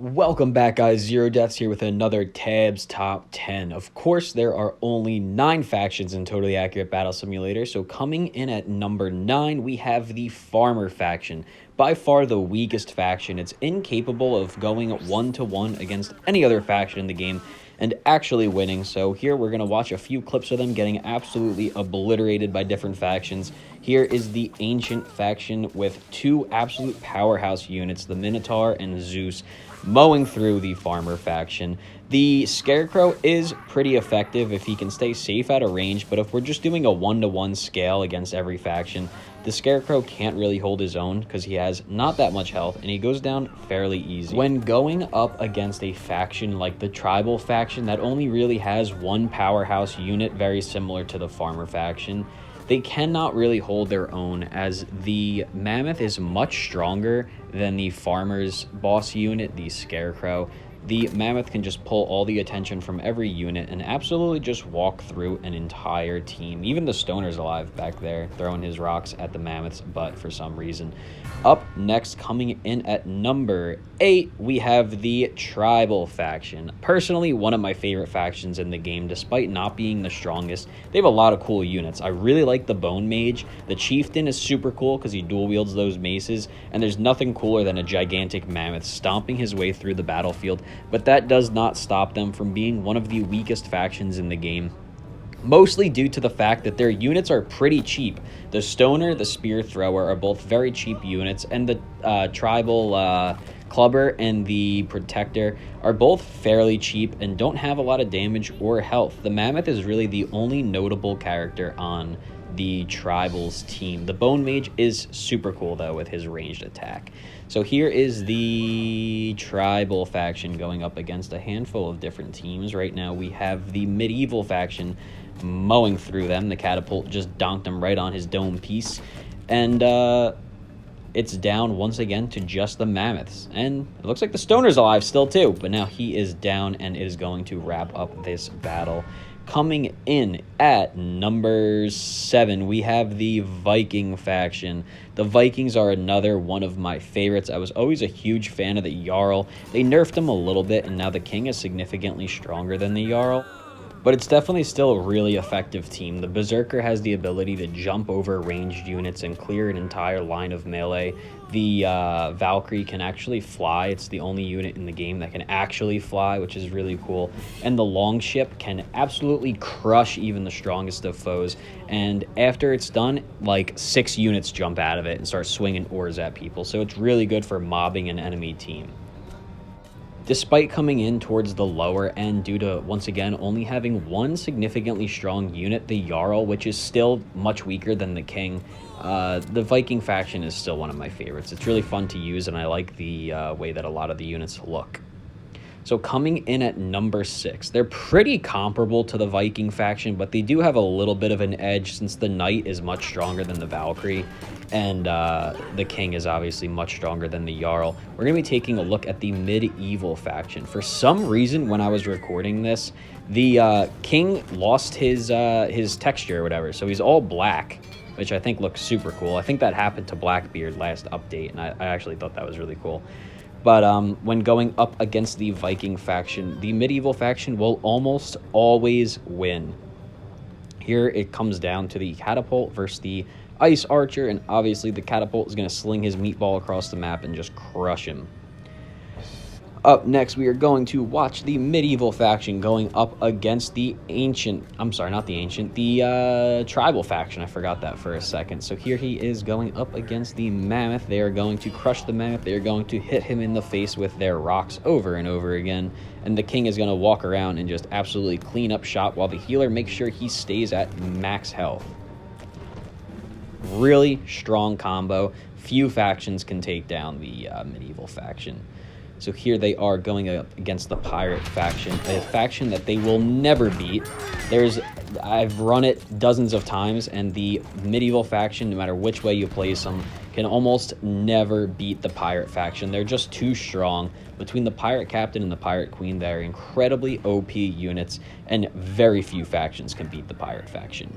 Welcome back, guys. ZEROdeaths here with another Tabs Top 10. Of course, there are only 9 factions in Totally Accurate Battle Simulator, so coming in at number 9, we have the Farmer Faction. By far the weakest faction. It's incapable of going 1-to-1 against any other faction in the game and actually winning. So here we're going to watch a few clips of them getting absolutely obliterated by different factions. Here is the Ancient Faction with 2 absolute powerhouse units, the Minotaur and Zeus, mowing through the Farmer Faction. The Scarecrow is pretty effective if he can stay safe out of range, but if we're just doing a 1-to-1 scale against every faction, the Scarecrow can't really hold his own because he has not that much health and he goes down fairly easy. When going up against a faction like the Tribal Faction that only really has 1 powerhouse unit very similar to the Farmer Faction, they cannot really hold their own, as the Mammoth is much stronger than the Farmer's boss unit, the Scarecrow. The Mammoth can just pull all the attention from every unit and absolutely just walk through an entire team. Even the Stoner's alive back there, throwing his rocks at the Mammoth's butt for some reason. Up next, coming in at number 8, we have the Tribal Faction. Personally, one of my favorite factions in the game, despite not being the strongest. They have a lot of cool units. I really like the Bone Mage. The Chieftain is super cool because he dual wields those maces, and there's nothing cooler than a gigantic mammoth stomping his way through the battlefield, but that does not stop them from being one of the weakest factions in the game. Mostly due to the fact that their units are pretty cheap. The Stoner, the Spear Thrower are both very cheap units, and the Tribal Clubber and the Protector are both fairly cheap and don't have a lot of damage or health. The Mammoth is really the only notable character on the Tribal's team. The Bone Mage is super cool though with his ranged attack. So here is the Tribal Faction going up against a handful of different teams. Right now we have the Medieval Faction mowing through them. The catapult just donked him right on his dome piece, and it's down once again to just the Mammoths. And it looks like the Stoner's alive still too, but now he is down and it is going to wrap up this battle. Coming in at number 7, we have the Viking Faction. The Vikings are another one of my favorites. I was always a huge fan of the Jarl. They nerfed him a little bit, and now the King is significantly stronger than the Jarl. But it's definitely still a really effective team. The Berserker has the ability to jump over ranged units and clear an entire line of melee. The Valkyrie can actually fly. It's the only unit in the game that can actually fly, which is really cool. And the Longship can absolutely crush even the strongest of foes. And after it's done, like 6 units jump out of it and start swinging oars at people. So it's really good for mobbing an enemy team. Despite coming in towards the lower end due to, once again, only having 1 significantly strong unit, the Jarl, which is still much weaker than the King, the Viking Faction is still one of my favorites. It's really fun to use, and I like the way that a lot of the units look. So coming in at number 6, they're pretty comparable to the Viking Faction, but they do have a little bit of an edge since the Knight is much stronger than the Valkyrie, and the King is obviously much stronger than the Jarl. We're going to be taking a look at the Medieval Faction. For some reason, when I was recording this, the King lost his texture or whatever, so he's all black, which I think looks super cool. I think that happened to Blackbeard last update, and I actually thought that was really cool. But when going up against the Viking Faction, the Medieval Faction will almost always win. Here it comes down to the Catapult versus the Ice Archer, and obviously the Catapult is going to sling his meatball across the map and just crush him. Up next, we are going to watch the Medieval Faction going up against the Tribal Faction. I forgot that for a second. So here he is going up against the Mammoth. They are going to crush the Mammoth. They are going to hit him in the face with their rocks over and over again. And the King is going to walk around and just absolutely clean up shop while the healer makes sure he stays at max health. Really strong combo. Few factions can take down the Medieval Faction. So here they are going up against the Pirate Faction, a faction that they will never beat. I've run it dozens of times, and the Medieval Faction, no matter which way you place them, can almost never beat the Pirate Faction. They're just too strong. Between the Pirate Captain and the Pirate Queen, they are incredibly OP units, and very few factions can beat the Pirate Faction.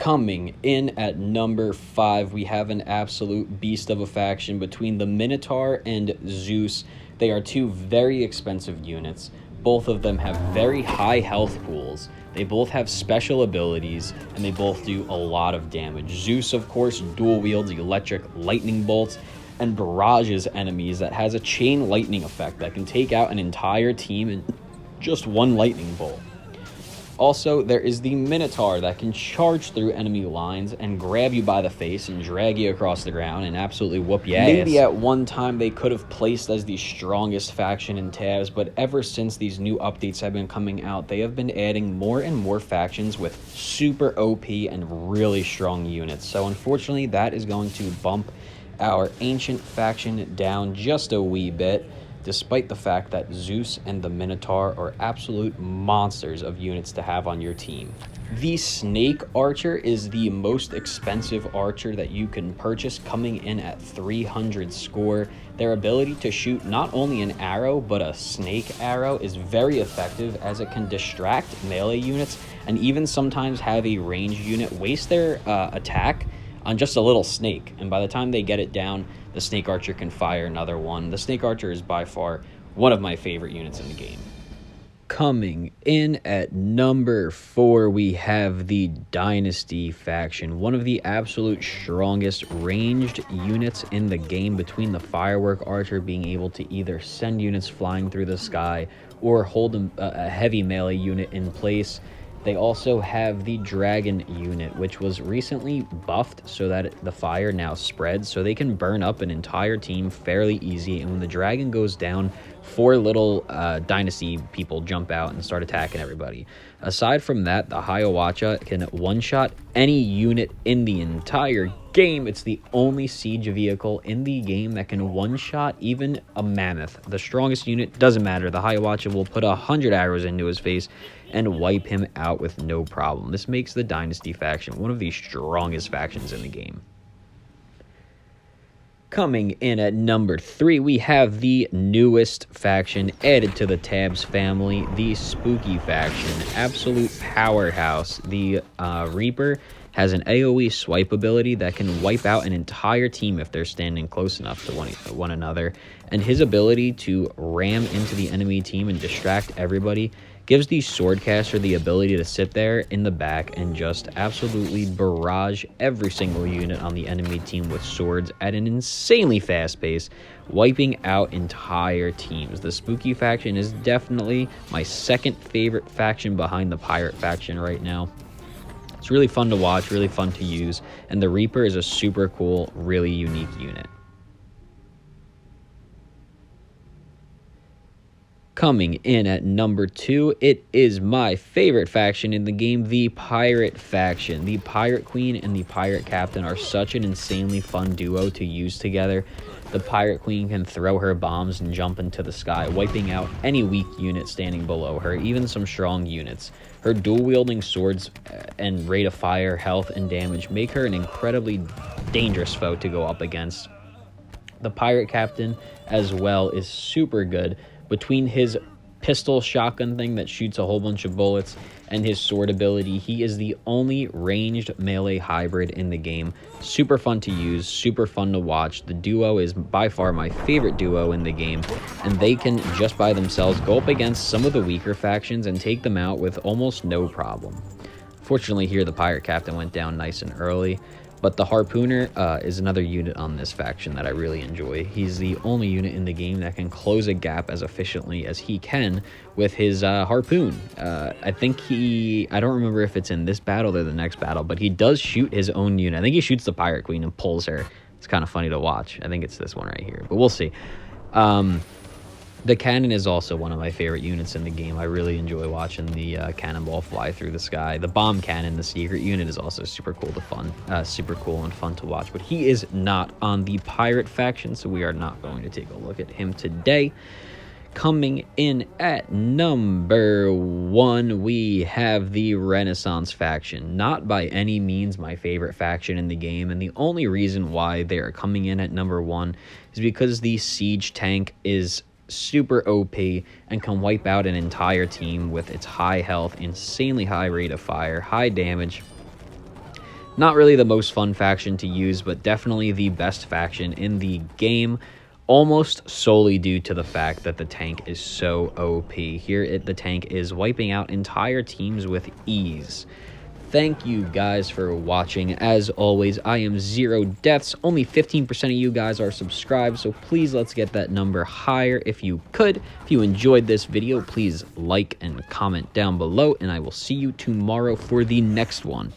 Coming in at number 5, we have an absolute beast of a faction between the Minotaur and Zeus. They are two very expensive units. Both of them have very high health pools. They both have special abilities, and they both do a lot of damage. Zeus, of course, dual wields electric lightning bolts and barrages enemies that has a chain lightning effect that can take out an entire team in just one lightning bolt. Also, there is the Minotaur that can charge through enemy lines and grab you by the face and drag you across the ground and absolutely whoop your ass. Maybe at one time they could have placed as the strongest faction in tabs, but ever since these new updates have been coming out, they have been adding more and more factions with super OP and really strong units. So unfortunately, that is going to bump our ancient faction down just a wee bit, despite the fact that Zeus and the Minotaur are absolute monsters of units to have on your team. The Snake Archer is the most expensive archer that you can purchase, coming in at 300 score. Their ability to shoot not only an arrow, but a snake arrow is very effective, as it can distract melee units and even sometimes have a ranged unit waste their attack on just a little snake, and by the time they get it down, the Snake Archer can fire another one. The Snake Archer is by far one of my favorite units in the game. Coming in at number 4, we have the Dynasty Faction, one of the absolute strongest ranged units in the game, between the Firework Archer being able to either send units flying through the sky or hold a heavy melee unit in place. They also have the Dragon unit, which was recently buffed so that the fire now spreads, so they can burn up an entire team fairly easy. And when the dragon goes down, 4 little Dynasty people jump out and start attacking everybody. Aside from that, the Hiawatha can one-shot any unit in the entire game. It's the only siege vehicle in the game that can one-shot even a mammoth. The strongest unit, doesn't matter. The Hiawatha will put 100 arrows into his face and wipe him out with no problem. This makes the Dynasty Faction one of the strongest factions in the game. Coming in at number 3, we have the newest faction added to the Tabs family, the Spooky Faction. Absolute powerhouse. The Reaper has an AoE swipe ability that can wipe out an entire team if they're standing close enough to one another. And his ability to ram into the enemy team and distract everybody gives the Swordcaster the ability to sit there in the back and just absolutely barrage every single unit on the enemy team with swords at an insanely fast pace, wiping out entire teams. The Spooky Faction is definitely my second favorite faction behind the Pirate Faction right now. It's really fun to watch, really fun to use, and the Reaper is a super cool, really unique unit. Coming in at number 2, it is my favorite faction in the game, the Pirate Faction. The Pirate Queen and the Pirate Captain are such an insanely fun duo to use together. The Pirate Queen can throw her bombs and jump into the sky, wiping out any weak unit standing below her, even some strong units. Her dual-wielding swords and rate of fire, health, and damage make her an incredibly dangerous foe to go up against. The Pirate Captain, as well, is super good. Between his pistol shotgun thing that shoots a whole bunch of bullets and his sword ability, he is the only ranged melee hybrid in the game. Super fun to use, super fun to watch. The duo is by far my favorite duo in the game, and they can just by themselves go up against some of the weaker factions and take them out with almost no problem. Fortunately here, the Pirate Captain went down nice and early. But the Harpooner is another unit on this faction that I really enjoy. He's the only unit in the game that can close a gap as efficiently as he can with his harpoon. I don't remember if it's in this battle or the next battle, but he does shoot his own unit. I think he shoots the Pirate Queen and pulls her. It's kind of funny to watch. I think it's this one right here, but we'll see. The cannon is also one of my favorite units in the game. I really enjoy watching the cannonball fly through the sky. The bomb cannon, the secret unit, is also super cool and fun to watch. But he is not on the Pirate Faction, so we are not going to take a look at him today. Coming in at number 1, we have the Renaissance Faction. Not by any means my favorite faction in the game, and the only reason why they are coming in at number 1 is because the siege tank is super OP and can wipe out an entire team with its high health, insanely high rate of fire, high damage, Not really the most fun faction to use, but definitely the best faction in the game, almost solely due to the fact that the tank is so OP. Here, the tank is wiping out entire teams with ease. Thank you guys for watching. As always, I am ZEROdeaths. Only 15% of you guys are subscribed, so please let's get that number higher if you could. If you enjoyed this video, please like and comment down below, and I will see you tomorrow for the next one.